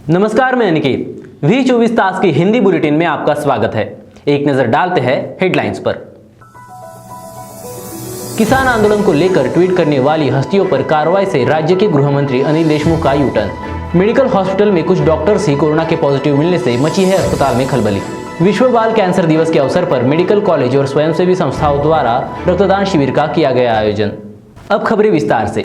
नमस्कार, मैं अनिकेत। V24 तास की हिंदी बुलेटिन में आपका स्वागत है। एक नजर डालते हैं हेडलाइंस पर। किसान आंदोलन को लेकर ट्वीट करने वाली हस्तियों पर कार्रवाई से राज्य के गृह मंत्री अनिल देशमुख का यूटर्न। मेडिकल हॉस्पिटल में कुछ डॉक्टर्स ही कोरोना के पॉजिटिव मिलने से मची है अस्पताल में खलबली। विश्व बाल कैंसर दिवस के अवसर पर मेडिकल कॉलेज और स्वयंसेवी संस्थाओं द्वारा रक्तदान शिविर का किया गया आयोजन। अब खबरें विस्तार से।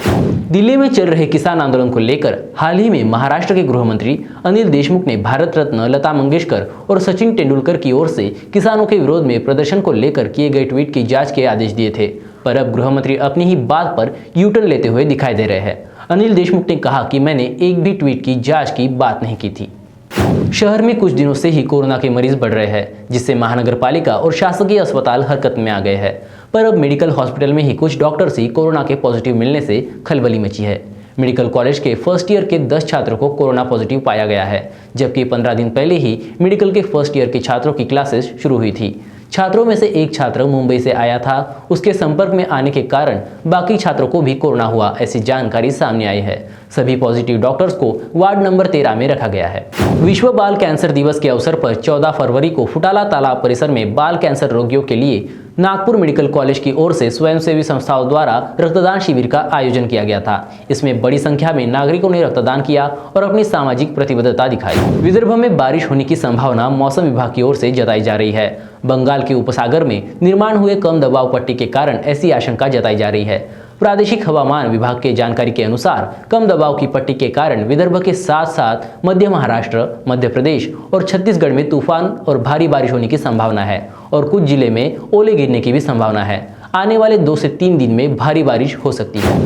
दिल्ली में चल रहे किसान आंदोलन को लेकर हाल ही में महाराष्ट्र के गृह मंत्री अनिल देशमुख ने भारत रत्न लता मंगेशकर और सचिन तेंदुलकर की ओर से किसानों के विरोध में प्रदर्शन को लेकर किए गए ट्वीट की जांच के आदेश दिए थे, पर अब गृह मंत्री अपनी ही बात पर यूटर्न लेते हुए दिखाई दे रहे हैं। अनिल देशमुख ने कहा कि मैंने एक भी ट्वीट की जाँच की बात नहीं की थी। शहर में कुछ दिनों से ही कोरोना के मरीज बढ़ रहे हैं, जिससे महानगर पालिका और शासकीय अस्पताल हरकत में आ गए हैं। पर अब मेडिकल हॉस्पिटल में ही कुछ डॉक्टर्स ही कोरोना के पॉजिटिव मिलने से खलबली मची है। मेडिकल कॉलेज के फर्स्ट ईयर के 10 छात्रों को कोरोना पॉजिटिव पाया गया है, जबकि 15 दिन पहले ही मेडिकल के फर्स्ट ईयर के छात्रों की क्लासेस शुरू हुई थी। छात्रों में से एक छात्र मुंबई से आया था, उसके संपर्क में आने के कारण बाकी छात्रों को भी कोरोना हुआ, ऐसी जानकारी सामने आई है। सभी पॉजिटिव डॉक्टर्स को वार्ड नंबर 13 में रखा गया है। विश्व बाल कैंसर दिवस के अवसर पर 14 फरवरी को फुटाला तालाब परिसर में बाल कैंसर रोगियों के लिए नागपुर मेडिकल कॉलेज की ओर से स्वयंसेवी संस्थाओं द्वारा रक्तदान शिविर का आयोजन किया गया था। इसमें बड़ी संख्या में नागरिकों ने रक्तदान किया और अपनी सामाजिक प्रतिबद्धता दिखाई। विदर्भ में बारिश होने की संभावना मौसम विभाग की ओर से जताई जा रही है। बंगाल के उपसागर में निर्माण हुए कम दबाव पट्टी के कारण ऐसी आशंका जताई जा रही है। प्रादेशिक हवामान विभाग के जानकारी के अनुसार कम दबाव की पट्टी के कारण विदर्भ के साथ साथ मध्य महाराष्ट्र, मध्य प्रदेश और छत्तीसगढ़ में तूफान और भारी बारिश होने की संभावना है और कुछ जिले में ओले गिरने की भी संभावना है। आने वाले 2 से 3 दिन में भारी बारिश हो सकती है।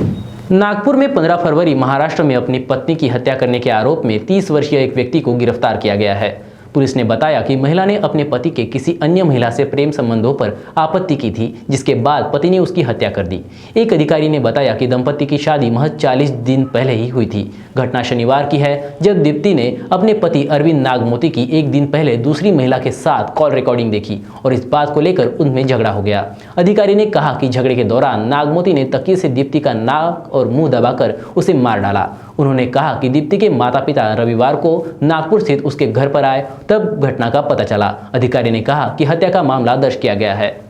नागपुर में 15 फरवरी महाराष्ट्र में अपनी पत्नी की हत्या करने के आरोप में 30 वर्षीय एक व्यक्ति को गिरफ्तार किया गया है। पुलिस ने बताया कि महिला ने अपने पति के किसी अन्य महिला से प्रेम संबंधों पर आपत्ति की थी, जिसके बाद पति ने उसकी हत्या कर दी। एक अधिकारी ने बताया कि दंपति की शादी महज 40 दिन पहले ही हुई थी। घटना शनिवार की है, जब दीप्ति ने अपने पति अरविंद नागमोती की एक दिन पहले दूसरी महिला के साथ कॉल रिकॉर्डिंग देखी और इस बात को लेकर उनमें झगड़ा हो गया। अधिकारी ने कहा कि झगड़े के दौरान नागमोती ने तकिए से दीप्ति का नाक और मुंह दबाकर उसे मार डाला। उन्होंने कहा कि दीप्ति के माता पिता रविवार को नागपुर स्थित उसके घर पर आए, तब घटना का पता चला। अधिकारी ने कहा कि हत्या का मामला दर्ज किया गया है।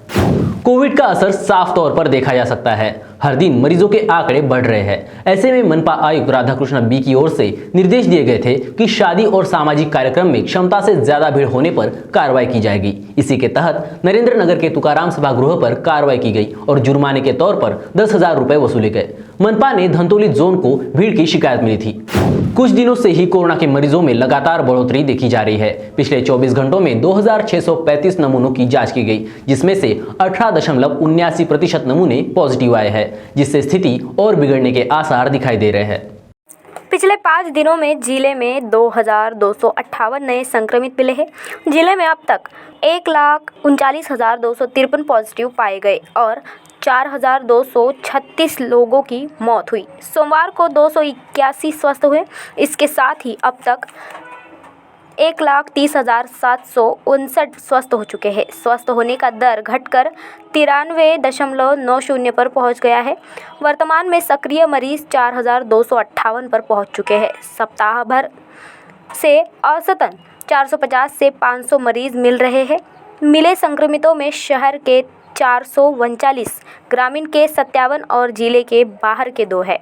कोविड का असर साफ तौर पर देखा जा सकता है। हर दिन मरीजों के आंकड़े बढ़ रहे हैं। ऐसे में मनपा आयुक्त राधाकृष्ण बी की ओर से निर्देश दिए गए थे कि शादी और सामाजिक कार्यक्रम में क्षमता से ज्यादा भीड़ होने पर कार्रवाई की जाएगी। इसी के तहत नरेंद्र नगर के तुकाराम सभागृह पर कार्रवाई की गई और जुर्माने के तौर पर 10,000 रुपए वसूले गए। मनपा ने धंतोली जोन को भीड़ की शिकायत मिली थी। कुछ दिनों से ही कोरोना के मरीजों में लगातार बढ़ोतरी देखी जा रही है। पिछले 24 घंटों में 2635 नमूनों की जांच की गई, जिसमें से 18.79% नमूने पॉजिटिव आए हैं, जिससे स्थिति और बिगड़ने के आसार दिखाई दे रहे हैं। पिछले 5 दिनों में जिले में 2,258 नए संक्रमित मिले हैं। जिले में अब तक 1,39,253 पॉजिटिव पाए गए और 4,236 लोगों की मौत हुई। सोमवार को 281 स्वस्थ हुए। इसके साथ ही अब तक 1,30,759 स्वस्थ हो चुके हैं। स्वस्थ होने का दर घटकर 93.90 पर पहुंच गया है। वर्तमान में सक्रिय मरीज 4,258 पर पहुंच चुके हैं। सप्ताह भर से औसतन 450 से 500 मरीज मिल रहे हैं। मिले संक्रमितों में शहर के 439, ग्रामीण के 57 और जिले के बाहर के 2 है।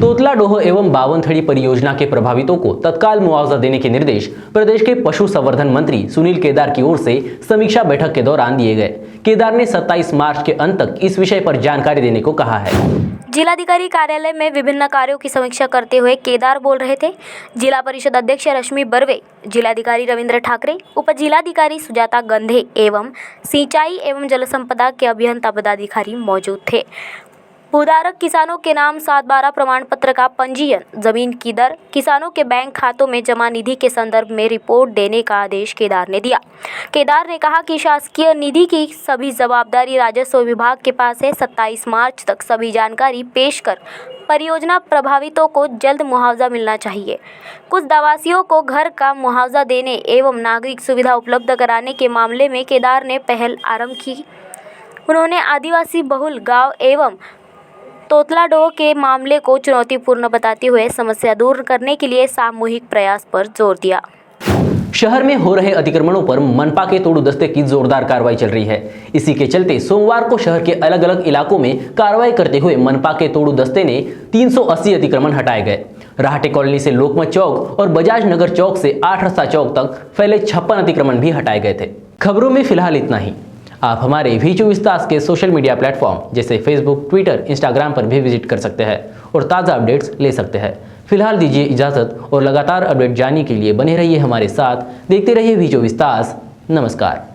तोतला डोह एवं बावनथड़ी परियोजना के प्रभावितों को तत्काल मुआवजा देने के निर्देश प्रदेश के पशु संवर्धन मंत्री सुनील केदार की ओर से समीक्षा बैठक के दौरान दिए गए। केदार ने 27 मार्च के अंत तक इस विषय पर जानकारी देने को कहा है। जिलाधिकारी कार्यालय में विभिन्न कार्यों की समीक्षा करते हुए केदार बोल रहे थे। जिला परिषद अध्यक्ष रश्मि बर्वे, जिलाधिकारी रविंद्र ठाकरे, उप जिलाधिकारी सुजाता गंधे एवं सिंचाई एवं जल संपदा के अभियंता पदाधिकारी मौजूद थे। भूधारक किसानों के नाम 7/12 प्रमाण पत्र का पंजीयन, जमीन की दर, किसानों के बैंक खातों में जमा निधि के संदर्भ में रिपोर्ट देने का आदेश केदार ने दिया। केदार ने कहा कि शासकीय निधि की सभी जवाबदारी राजस्व विभाग के पास है। 27 मार्च तक सभी जानकारी पेश कर परियोजना प्रभावितों को जल्द मुआवजा मिलना चाहिए। कुछ दावासियों को घर का मुआवजा देने एवं नागरिक सुविधा उपलब्ध कराने के मामले में केदार ने पहल आरंभ की। उन्होंने आदिवासी बहुल गाँव एवं तोतलाडोह के मामले को चुनौतीपूर्ण बताते हुए समस्या दूर करने के लिए सामूहिक प्रयास पर जोर दिया। शहर में हो रहे अतिक्रमणों पर मनपा के तोड़ू दस्ते की जोरदार कार्रवाई चल रही है। इसी के चलते सोमवार को शहर के अलग अलग इलाकों में कार्रवाई करते हुए मनपा के तोड़ू दस्ते ने 380 अतिक्रमण हटाए गए। राहटे कॉलोनी से लोकमत चौक और बजाज नगर चौक से 8 रस्ता चौक तक फैले 56 अतिक्रमण भी हटाए गए थे। खबरों में फिलहाल इतना ही। आप हमारे V24 तास के सोशल मीडिया प्लेटफॉर्म जैसे फेसबुक, ट्विटर, इंस्टाग्राम पर भी विजिट कर सकते हैं और ताज़ा अपडेट्स ले सकते हैं। फिलहाल दीजिए इजाज़त और लगातार अपडेट जानने के लिए बने रहिए हमारे साथ। देखते रहिए V24 तास। नमस्कार।